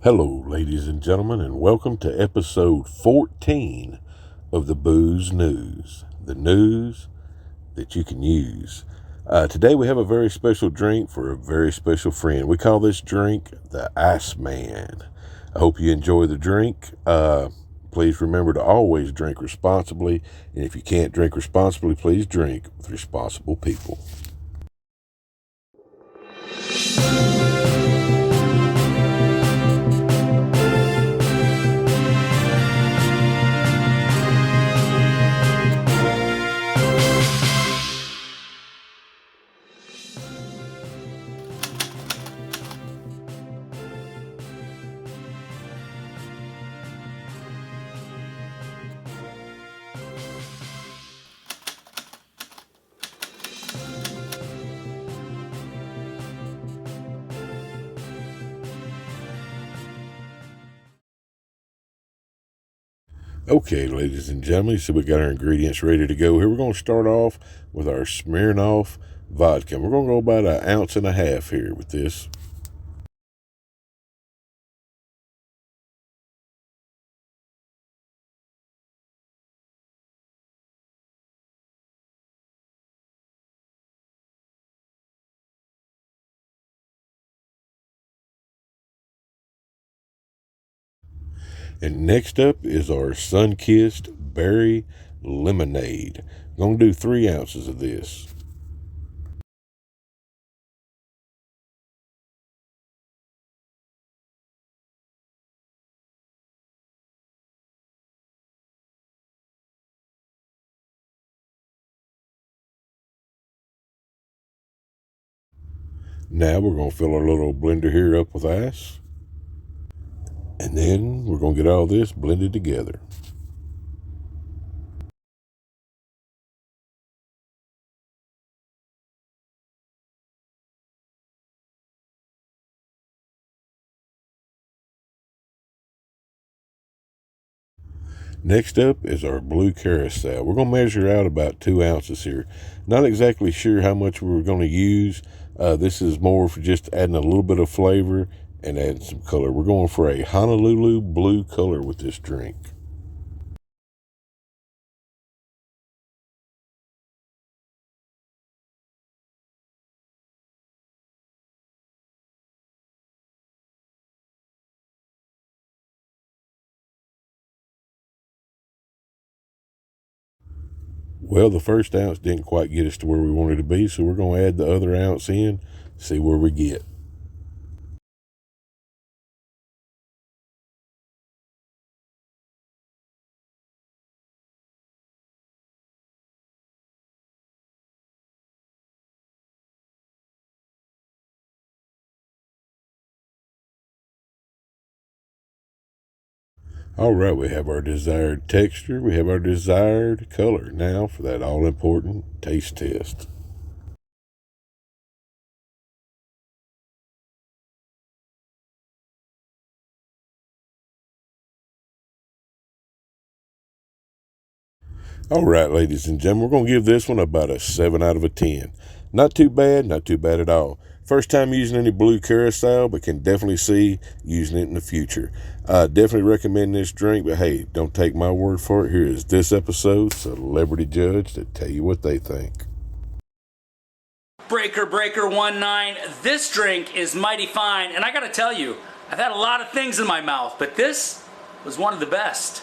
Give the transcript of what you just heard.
Hello, ladies and gentlemen, and welcome to episode 14 of the Booze News, the news that you can use. Today we have a very special drink for a very special friend. We call this drink the Iceman. I hope you enjoy the drink. Please remember to always drink responsibly, and if you can't drink responsibly, please drink with responsible people. Okay, ladies and gentlemen, so we got our ingredients ready to go here. We're going to start off with our Smirnoff vodka. We're going to go about 1.5 ounces here with this. And next up is our Sun-Kissed Berry Lemonade. I'm going to do 3 ounces of this. Now we're going to fill our little blender here up with ice. And then we're going to get all this blended together. Next up is our blue Curacao. We're going to measure out about 2 ounces here. Not exactly sure how much we're going to use. This is more for just adding a little bit of flavor and adding some color. We're going for a Honolulu blue color with this drink. Well, the first ounce didn't quite get us to where we wanted to be, so we're going to add the other ounce in, see where we get. All right, we have our desired texture. We have our desired color. Now for that all-important taste test. All right, ladies and gentlemen, we're going to give this one about a 7 out of 10. Not too bad, not too bad at all. First time using any blue Curacao, but can definitely see using it in the future. Definitely recommend this drink, but hey, don't take my word for it. Here is this episode's celebrity judge to tell you what they think. Breaker 19, this drink is mighty fine, and I gotta tell you, I've had a lot of things in my mouth, but this was one of the best.